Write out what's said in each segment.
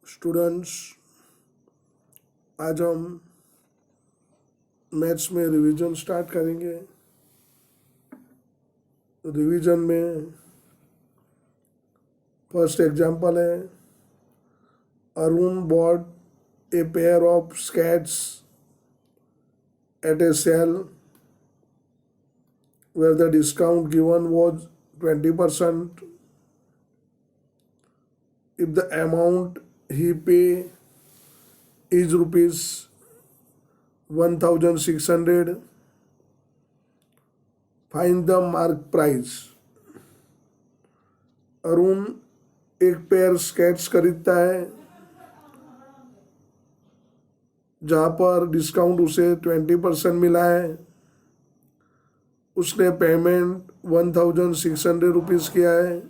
Students, आज हम maths में रिवीजन स्टार्ट करेंगे। रिवीजन में फर्स्ट एग्जांपल है, Arun bought a pair of skates at a sale where the discount given was 20%. If the amount he pay is rupees 1600, find the mark price. Arun एक pair skates खरीदता है जहाँ पर discount उसे 20% मिला है। उसने पेमेंट 1600 रुपीज़ किया है।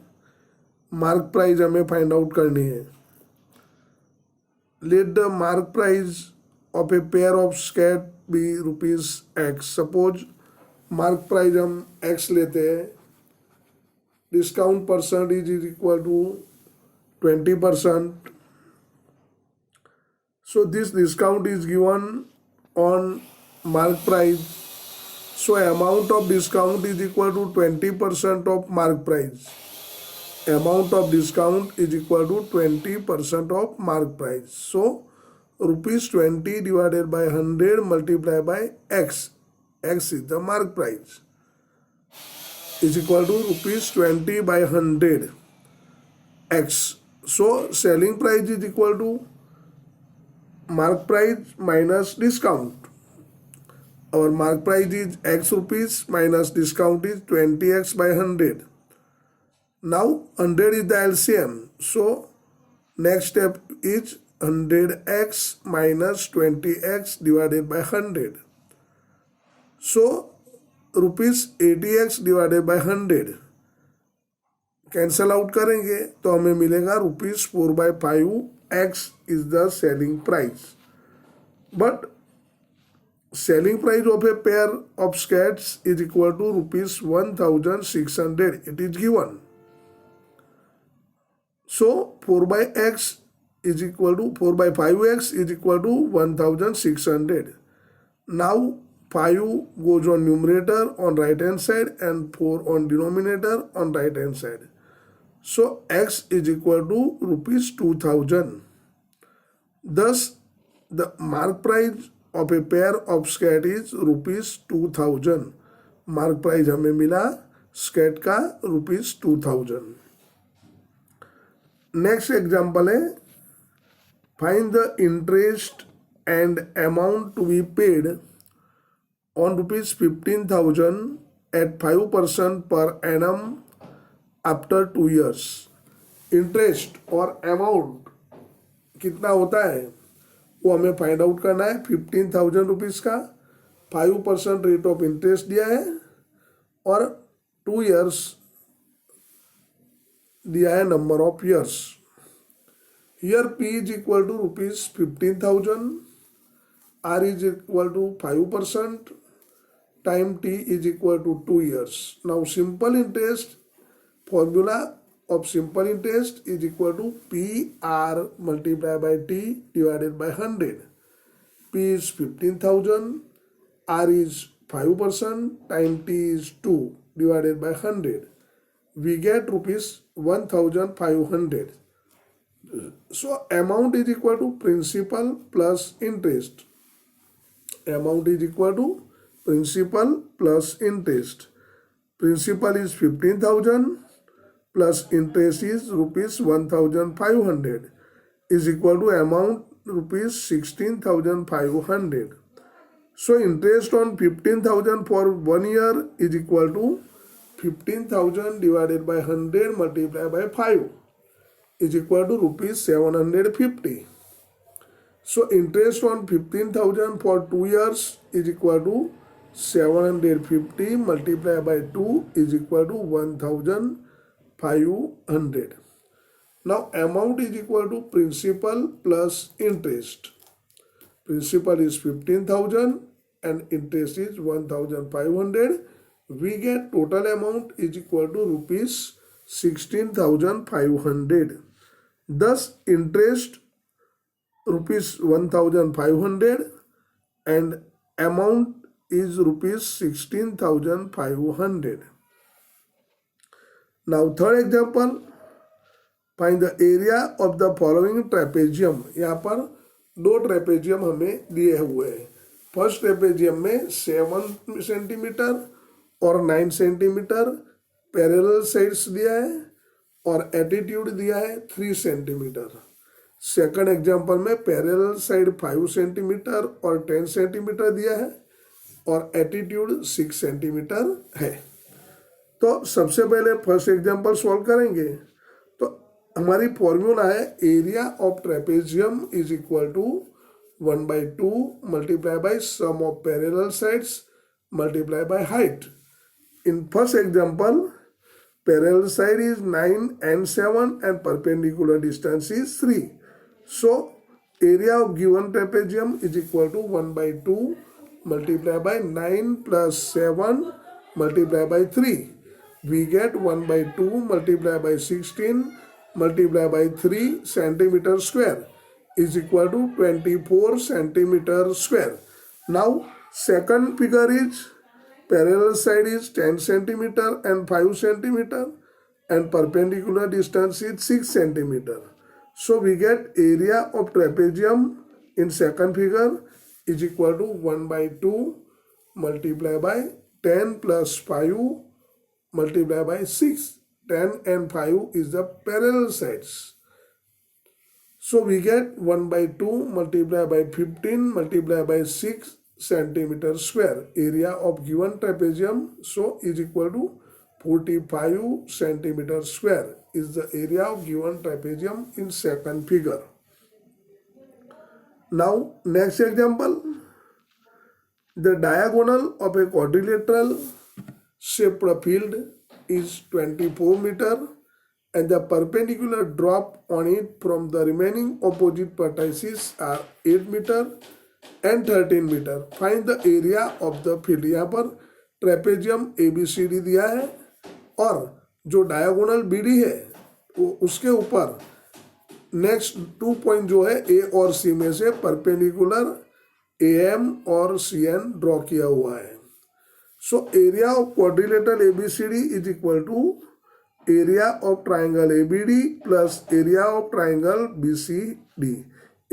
मार्क प्राइस हमें फाइंड आउट करनी है। Let the mark price of a pair of skate be rupees x. Suppose mark price हम एक्स लेते हैं, discount percentage is equal to 20%. So this discount is given on mark price. So amount of discount is equal to 20% of mark price. Amount of discount is equal to 20% of mark price. So rupees 20 divided by 100 multiplied by x. X is the mark price. Is equal to rupees 20 by 100 x. So selling price is equal to mark price minus discount. Our mark price is x rupees minus discount is 20x by 100. Now 100 is the LCM. So next step is 100x minus 20x divided by 100. So rupees 80x divided by 100. Cancel out करेंगे तो हमें मिलेगा rupees 4/5. X is the selling price. But selling price of a pair of skates is equal to rupees 1600. It is given. So 4/x is equal to 4/5x is equal to 1600. Now 5 goes on numerator on right hand side and 4 on denominator on right hand side. So x is equal to rupees 2000. Thus the mark price of a pair of skate is rupees 2000. Mark price हमें मिला skate का rupees 2000. Next example है, find the interest and amount to be paid on rupees 15,000 at 5% per annum after 2 years. Interest और amount कितना होता है वो हमें फाइंड आउट करना है. 15,000 रुपीज़ का 5% रेट ऑफ इंटरेस्ट दिया है और 2 years दिया है number of years. Here P is equal to rupees 15,000, R is equal to 5%, time T is equal to 2 years. Now simple interest formula of simple interest is equal to PR multiplied by T divided by 100. P is 15,000, R is 5%, time T is 2 divided by 100. We get rupees 1,500. So amount is equal to principal plus interest. Amount is equal to principal plus interest. Principal is 15,000 plus interest is rupees 1,500 is equal to amount rupees 16,500. So interest on 15,000 for 1 year is equal to 15,000 divided by 100 multiplied by 5 is equal to rupees 750. So interest on 15,000 for 2 years is equal to 750 multiplied by 2 is equal to 1,500. Now amount is equal to principal plus interest. Principal is 15,000 and interest is 1,500. We get total amount is equal to rupees 16,500. Thus interest ₹1,500 and amount is ₹16,500. Now third example, find the area of the following trapezium. यहाँ पर दो trapezium हमें दिए हुए हैं। First trapezium में 7 centimetre और 9 centimetre parallel sides दिया है और एटीट्यूड दिया है 3 सेंटीमीटर। सेकंड एग्जांपल में पैरेलल साइड 5 सेंटीमीटर और 10 सेंटीमीटर दिया है और एटीट्यूड 6 सेंटीमीटर है। तो सबसे पहले फर्स्ट एग्जांपल सॉल्व करेंगे। तो हमारी फॉर्मूला है area of trapezium is equal to 1/2 multiply by sum of parallel sides multiply by height. In first example parallel side is 9 and 7 and perpendicular distance is 3. So area of given trapezium is equal to 1/2 multiplied by 9 plus 7 multiplied by 3. We get 1/2 multiplied by 16 multiplied by 3 centimeter square is equal to 24 centimeter square. Now second figure is parallel side is 10 centimeter and 5 centimeter and perpendicular distance is 6 centimeter. So we get area of trapezium in second figure is equal to 1/2 multiplied by 10 plus 5 multiplied by 6. 10 and 5 is the parallel sides. So we get 1/2 multiplied by 15 multiplied by 6 centimeter square. Area of given trapezium so is equal to 45 centimeter square is the area of given trapezium in second figure. Now next example, the diagonal of a quadrilateral shaped field is 24 meter and the perpendicular drop on it from the remaining opposite vertices are 8 meter and 13 meter. Find the area of the field. यहाँ पर trapezium ABCD दिया है और जो diagonal BD है वो उसके ऊपर नेक्स्ट 2 पॉइंट जो है A और C में से परपेंडिकुलर AM और CN ड्रॉ किया हुआ है। So area of quadrilateral ABCD is equal to area of triangle ABD plus area of triangle BCD.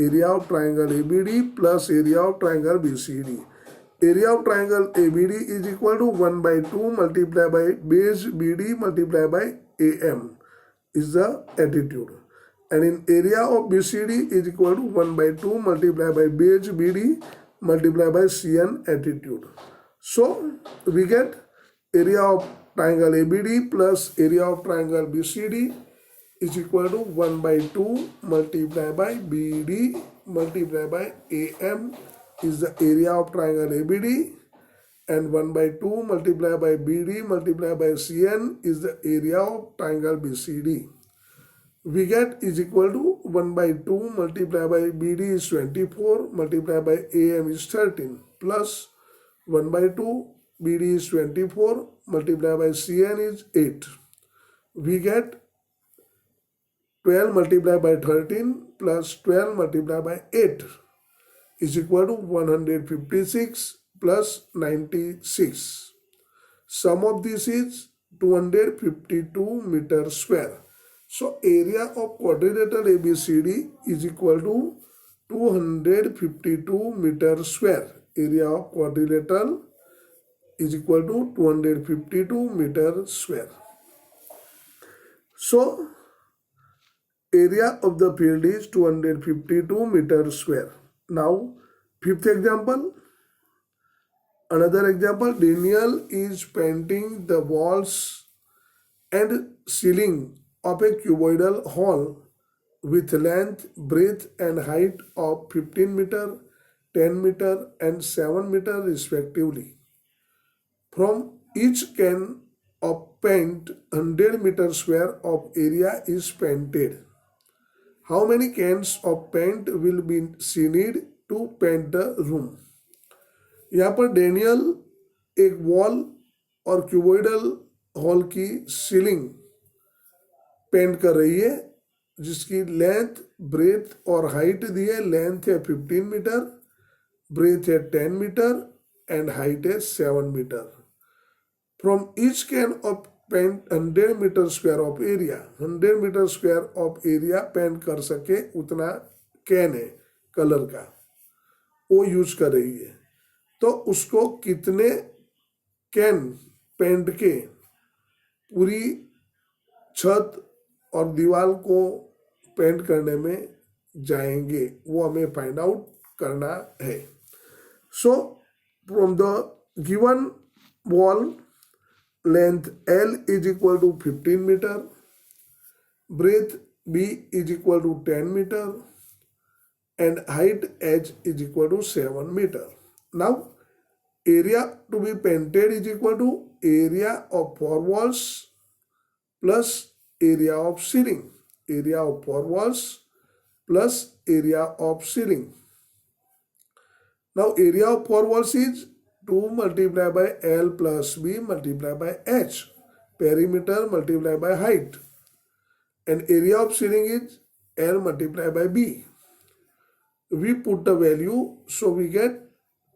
Area of triangle ABD plus area of triangle BCD. Area of triangle ABD is equal to 1/2 multiplied by base BD multiplied by AM is the attitude. And in area of BCD is equal to 1/2 multiplied by base BD multiplied by CN attitude. So we get area of triangle ABD plus area of triangle BCD is equal to 1/2 multiplied by BD multiplied by AM is the area of triangle ABD and 1/2 multiplied by BD multiplied by CN is the area of triangle BCD. We get is equal to 1/2 multiplied by BD is 24 multiplied by AM is 13 plus 1/2 BD is 24 multiplied by CN is 8. We get 12 multiplied by 13 plus 12 multiplied by 8 is equal to 156 plus 96. Sum of this is 252 meter square. So area of quadrilateral ABCD is equal to 252 meter square. Area of quadrilateral is equal to 252 meter square. So area of the field is 252 meter square. Now fifth example. Another example, Daniel is painting the walls and ceiling of a cuboidal hall with length, breadth and height of 15 meter, 10 meter and 7 meter respectively. From each can of paint 100 meter square of area is painted. How many cans of paint will be needed to paint the room? यहाँ पर Daniel एक wall और cuboidal hall की ceiling paint कर रही है जिसकी length, breath और हाइट दी है। लेंथ है 15 मीटर, ब्रेथ है 10 मीटर एंड हाइट है 7 metre. From each can of paint 100 metre square of area, 100 metre square of area paint कर सके उतना कैन है कलर का, वो यूज कर रही है। तो उसको कितने कैन पेंट के पूरी छत और दीवार को पेंट करने में जाएंगे, वो हमें फाइंड आउट करना है। So from the given wall, length L is equal to 15 meter, breadth B is equal to 10 meter and height H is equal to 7 meter. Now area to be painted is equal to area of four walls plus area of ceiling. Area of four walls plus area of ceiling. Now area of four walls is 2 multiplied by L plus B multiplied by H. Perimeter multiplied by height. And area of ceiling is L multiplied by B. We put the value, so we get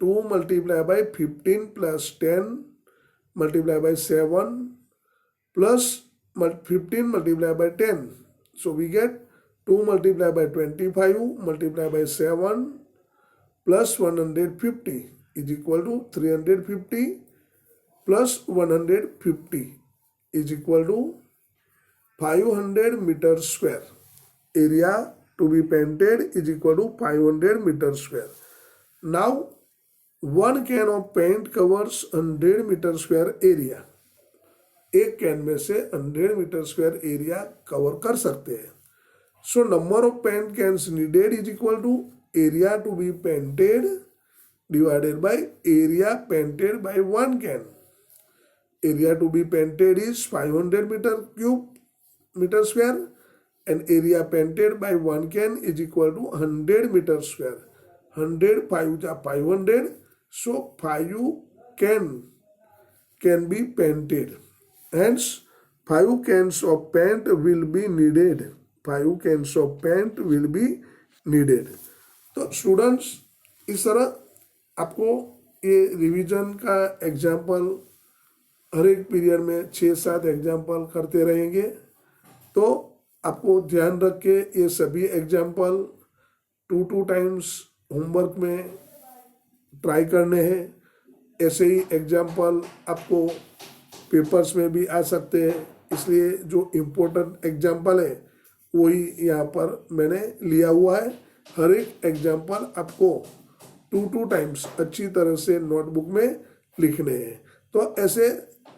2 multiplied by 15 plus 10 multiplied by 7 plus 15 multiplied by 10. So we get 2 multiplied by 25 multiplied by 7 plus 150 is equal to 350 plus 150 is equal to 500 meter square. Area to be painted is equal to 500 meter square. Now one can of paint covers 100 meter square area. एक can में से 100 metre square area cover कर सकते हैं। So number of paint cans needed is equal to area to be painted divided by area painted by one can. Area to be painted is 500 meter square and area painted by one can is equal to 100 meter square. 100 5 500, so 5 can be painted. Hence 5 cans of paint will be needed. 5 cans of paint will be needed. तो students इस तरह आपको ये revision का example हर एक period में 6-7 example करते रहेंगे। तो आपको ध्यान रख के ये सभी एग्जाम्पल 2 टाइम्स होमवर्क में ट्राई करने हैं। ऐसे ही एग्जाम्पल आपको पेपर्स में भी आ सकते हैं, इसलिए जो इम्पोर्टेंट एग्जाम्पल है वही यहाँ पर मैंने लिया हुआ है। हर एक एग्जाम्पल आपको 2 टाइम्स अच्छी तरह से नोटबुक में लिखने हैं। तो ऐसे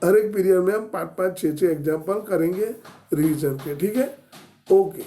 हर एक पीरियड में हम 5-5 6-6 एग्जाम्पल करेंगे रिवीजन के। ठीक है, ओके।